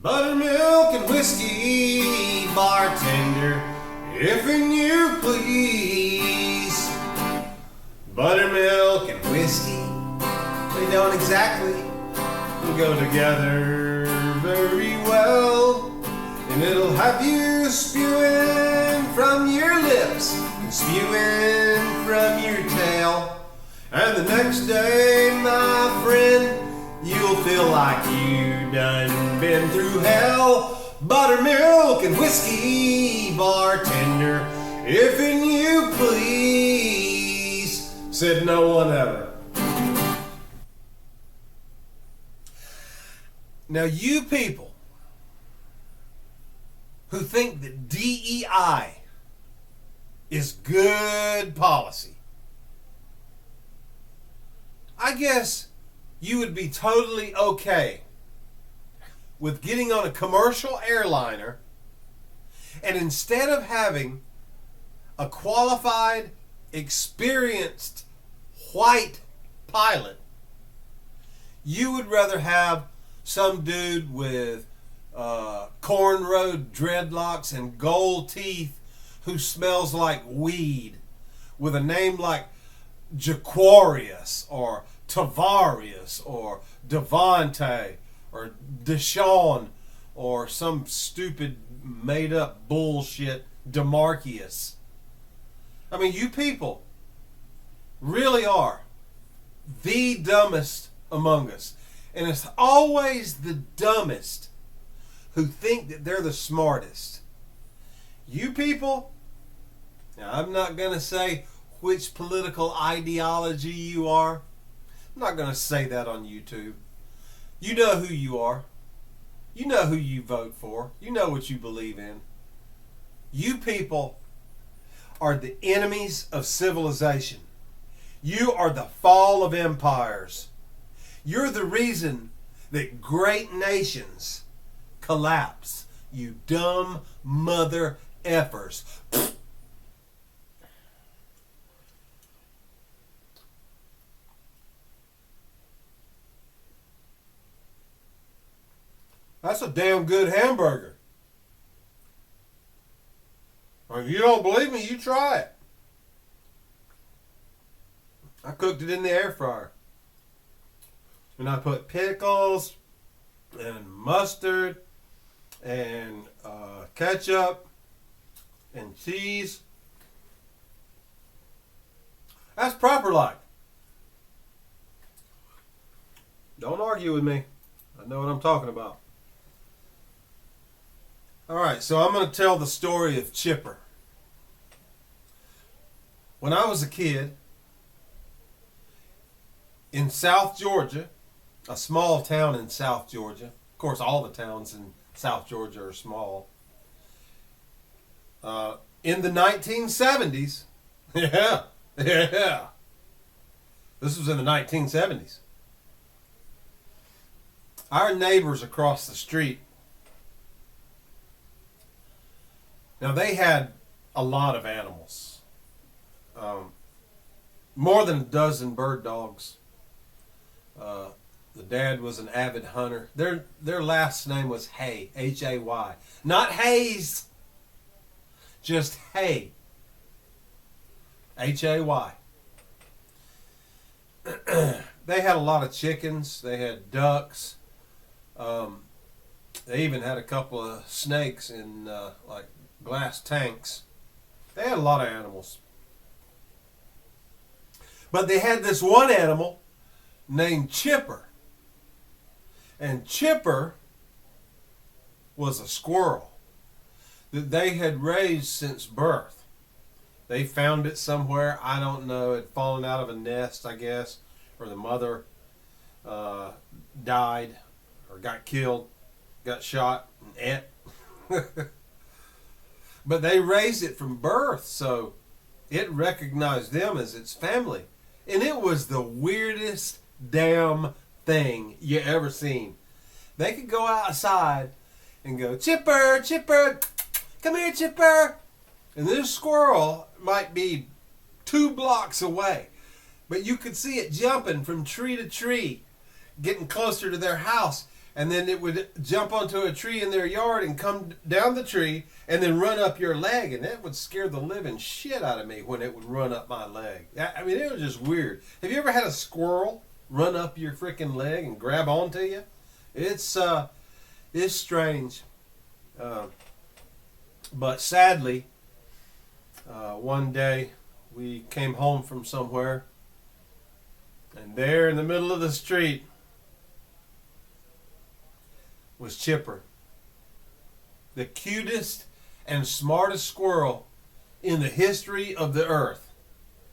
Buttermilk and whiskey, bartender, if and you please. Buttermilk and whiskey, they don't exactly go together very well. And it'll have you spewing from your lips and spewing from your tail. And the next day, my friend, you'll feel like you done been through hell. Buttermilk and whiskey, bartender, if and you please, said no one ever. Now you people who think that DEI is good policy, I guess you would be totally okay with getting on a commercial airliner and instead of having a qualified, experienced white pilot, you would rather have some dude with cornrowed dreadlocks and gold teeth who smells like weed with a name like Jaquarius or Tavarius or Devontae or Deshaun or some stupid made up bullshit Demarcus. I mean, you people really are the dumbest among us. And it's always the dumbest who think that they're the smartest. You people, now I'm not going to say which political ideology you are. I'm not going to say that on YouTube. You know who you are. You know who you vote for. You know what you believe in. You people are the enemies of civilization. You are the fall of empires. You're the reason that great nations collapse. You dumb mother effers. That's a damn good hamburger. If you don't believe me, you try it. I cooked it in the air fryer. And I put pickles and mustard and ketchup and cheese. That's proper like. Don't argue with me. I know what I'm talking about. Alright, so I'm going to tell the story of Chipper. When I was a kid in South Georgia, a small town in South Georgia. Of course, all the towns in South Georgia are small. In the 1970s, yeah. This was in the 1970s. Our neighbors across the street, now they had a lot of animals. More than a dozen bird dogs. The dad was an avid hunter. Their last name was Hay, Hay. Not Hayes, just Hay, Hay. They had a lot of chickens. They had ducks. They even had a couple of snakes in like glass tanks. They had a lot of animals. But they had this one animal named Chipper. And Chipper was a squirrel that they had raised since birth. They found it somewhere, I don't know, it had fallen out of a nest, I guess, or the mother died or got killed, got shot and ate. But they raised it from birth, so it recognized them as its family. And it was the weirdest damn thing you ever seen. They could go outside and go, Chipper, Chipper, come here, Chipper. And this squirrel might be 2 blocks away, but you could see it jumping from tree to tree, getting closer to their house. and then it would jump onto a tree in their yard and come down the tree and then run up your leg, and that would scare the living shit out of me when it would run up my leg. I mean, it was just weird. Have you ever had a squirrel run up your freaking leg and grab onto you? It's strange. But sadly, one day we came home from somewhere, and there in the middle of the street was Chipper, the cutest and smartest squirrel in the history of the earth,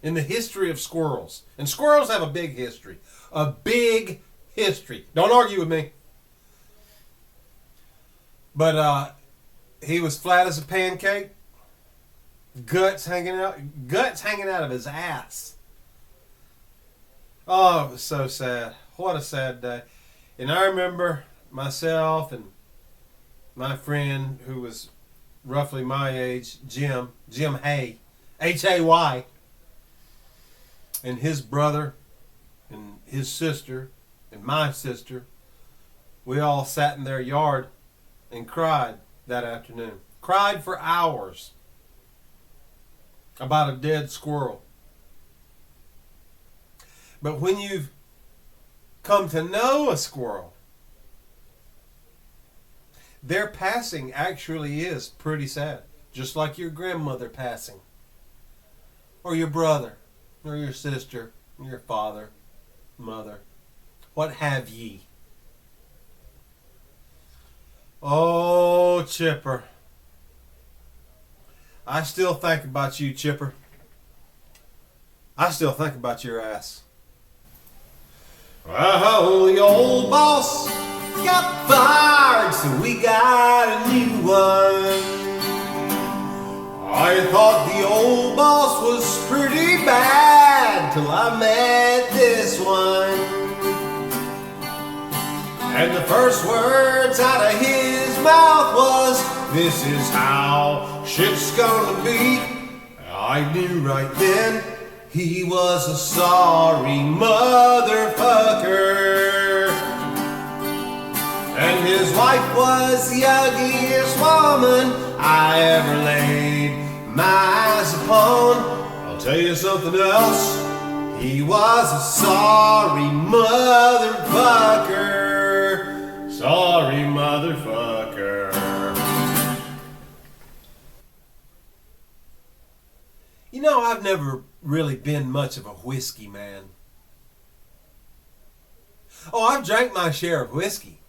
in the history of squirrels. And squirrels have a big history. A big history. Don't argue with me. But he was flat as a pancake, guts hanging out of his ass. Oh, it was so sad. What a sad day. And I remember myself and my friend who was roughly my age, Jim Hay, Hay, and his brother and his sister and my sister. We all sat in their yard and cried that afternoon. Cried for hours about a dead squirrel. But when you've come to know a squirrel, their passing actually is pretty sad. Just like your grandmother passing. Or your brother. Or your sister. Or your father. Mother. What have ye? Oh, Chipper. I still think about you, Chipper. I still think about your ass. Well, the old boss got fired, so we got a new one. I thought the old boss was pretty bad till I met this one. And the first words out of his mouth was, "This is how shit's gonna be." I knew right then he was a sorry motherfucker. And his wife was the ugliest woman I ever laid my eyes upon. I'll tell you something else. He was a sorry motherfucker. Sorry motherfucker. You know, I've never really been much of a whiskey man. Oh, I've drank my share of whiskey.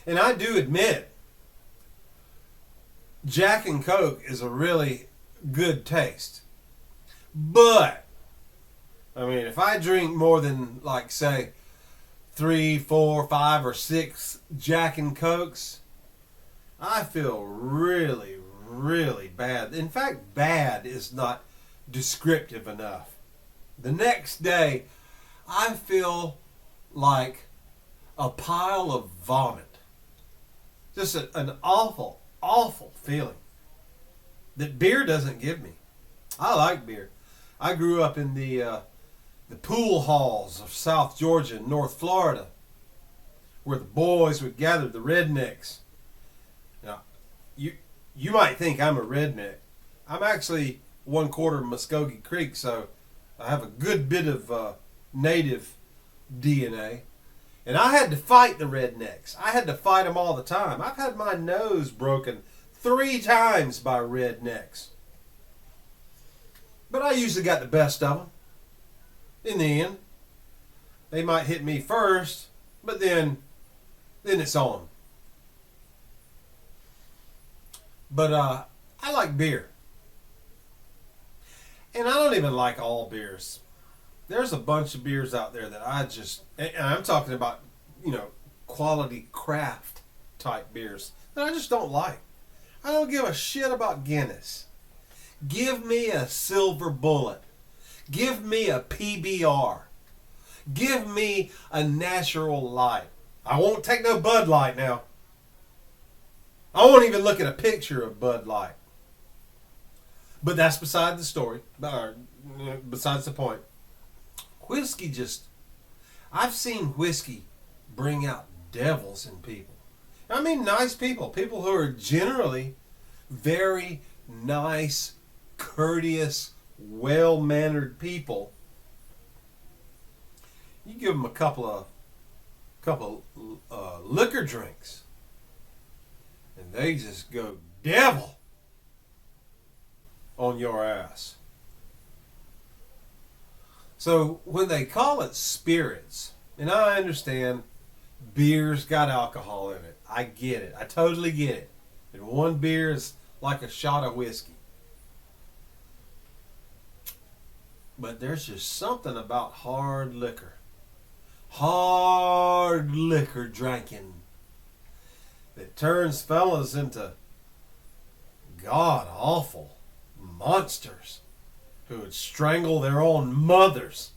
And I do admit, Jack and Coke is a really good taste. But, I mean, if I drink more than, like, say, 3, 4, 5, or 6 Jack and Cokes, I feel really, really bad. In fact, bad is not descriptive enough. The next day, I feel like a pile of vomit. Just an awful, awful feeling that beer doesn't give me. I like beer. I grew up in the pool halls of South Georgia and North Florida, where the boys would gather, the rednecks. Now, you might think I'm a redneck. I'm actually 1/4 Muskogee Creek, so I have a good bit of native DNA. And I had to fight the rednecks. I had to fight them all the time. I've had my nose broken 3 times by rednecks. But I usually got the best of them. In the end, they might hit me first, but then it's on. But I like beer. And I don't even like all beers. There's a bunch of beers out there that I just, and I'm talking about, quality craft type beers that I just don't like. I don't give a shit about Guinness. Give me a Silver Bullet. Give me a PBR. Give me a Natural Light. I won't take no Bud Light now. I won't even look at a picture of Bud Light. But that's beside the story, besides the point. Whiskey I've seen whiskey bring out devils in people. I mean nice people, people who are generally very nice, courteous, well-mannered people. You give them a couple liquor drinks, and they just go devil on your ass. So when they call it spirits, and I understand beer's got alcohol in it. I get it. I totally get it. And one beer is like a shot of whiskey. But there's just something about hard liquor drinking that turns fellas into god awful monsters who would strangle their own mothers.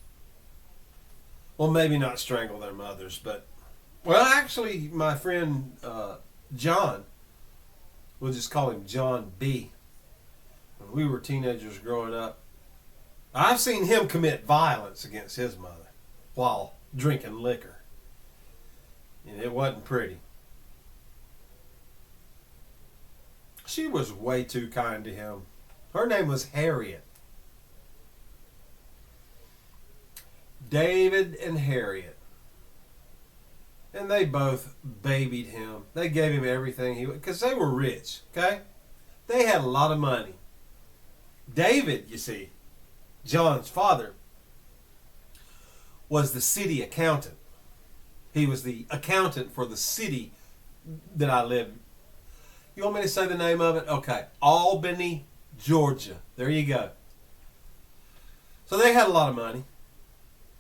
Well, maybe not strangle their mothers, but well, actually, my friend John, we'll just call him John B. When we were teenagers growing up, I've seen him commit violence against his mother while drinking liquor. And it wasn't pretty. She was way too kind to him. Her name was Harriet. David and Harriet. And they both babied him. They gave him everything he would, because they were rich, okay? They had a lot of money. David, you see, John's father, was the city accountant. He was the accountant for the city that I lived. You want me to say the name of it? Okay. Albany, Georgia. There you go. So they had a lot of money.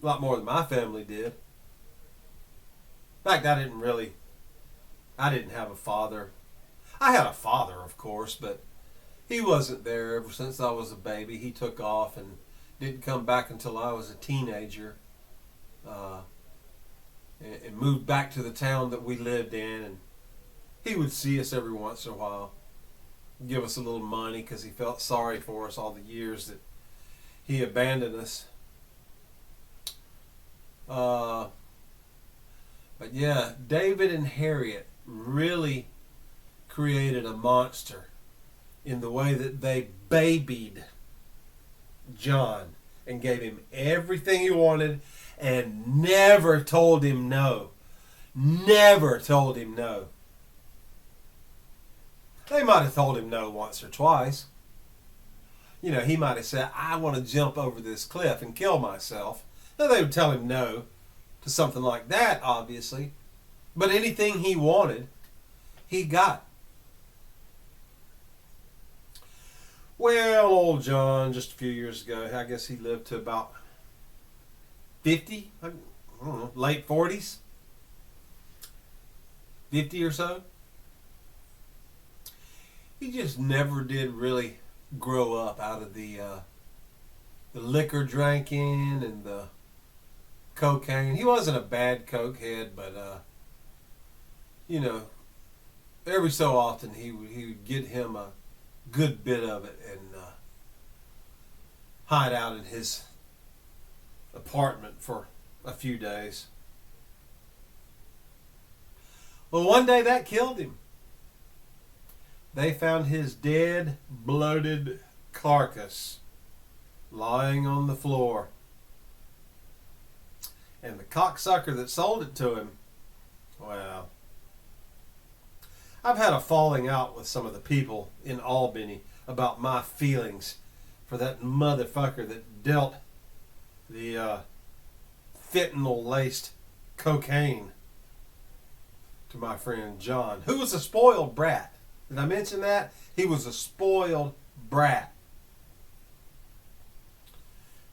A lot more than my family did. In fact, I didn't have a father. I had a father, of course, but he wasn't there ever since I was a baby. He took off and didn't come back until I was a teenager. And moved back to the town that we lived in, and he would see us every once in a while, give us a little money because he felt sorry for us all the years that he abandoned us. But yeah, David and Harriet really created a monster in the way that they babied John and gave him everything he wanted and never told him no. Never told him no. They might have told him no once or twice. You know, he might have said, I want to jump over this cliff and kill myself. Now they would tell him no to something like that, obviously. But anything he wanted, he got. Well, old John, just a few years ago, I guess he lived to about 50, I don't know, late 40s, 50 or so. He just never did really grow up out of the liquor drinking and the cocaine. He wasn't a bad cokehead, but you know, every so often he would get him a good bit of it and hide out in his apartment for a few days. Well, one day that killed him. They found his dead, bloated carcass lying on the floor. And the cocksucker that sold it to him, well, I've had a falling out with some of the people in Albany about my feelings for that motherfucker that dealt the fentanyl-laced cocaine to my friend John, who was a spoiled brat. Did I mention that? He was a spoiled brat.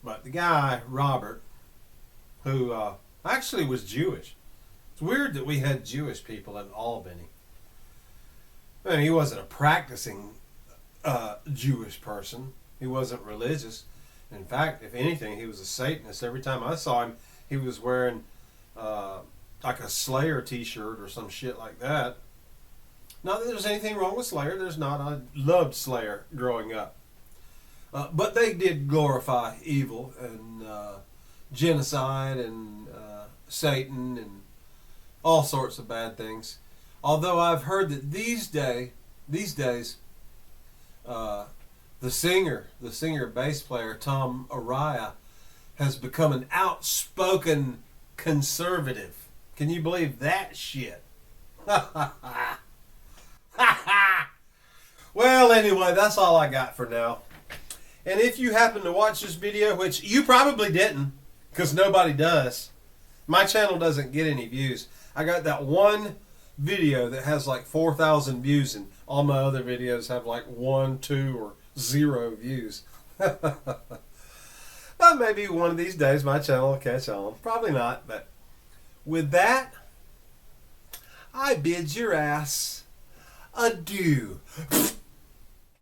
But the guy, Robert, who actually was Jewish. It's weird that we had Jewish people in Albany. I mean, he wasn't a practicing Jewish person. He wasn't religious. In fact, if anything, he was a Satanist. Every time I saw him, he was wearing like a Slayer t-shirt or some shit like that. Not that there's anything wrong with Slayer. There's not. I loved Slayer growing up. But they did glorify evil and genocide and Satan and all sorts of bad things. Although I've heard that these days, the singer bass player Tom Araya has become an outspoken conservative. Can you believe that shit? Well, anyway, that's all I got for now. And if you happen to watch this video, which you probably didn't, because nobody does, my channel doesn't get any views. I got that one video that has like 4,000 views, and all my other videos have like 1, 2, or 0 views. But maybe one of these days my channel will catch on. Probably not, but with that, I bid your ass adieu.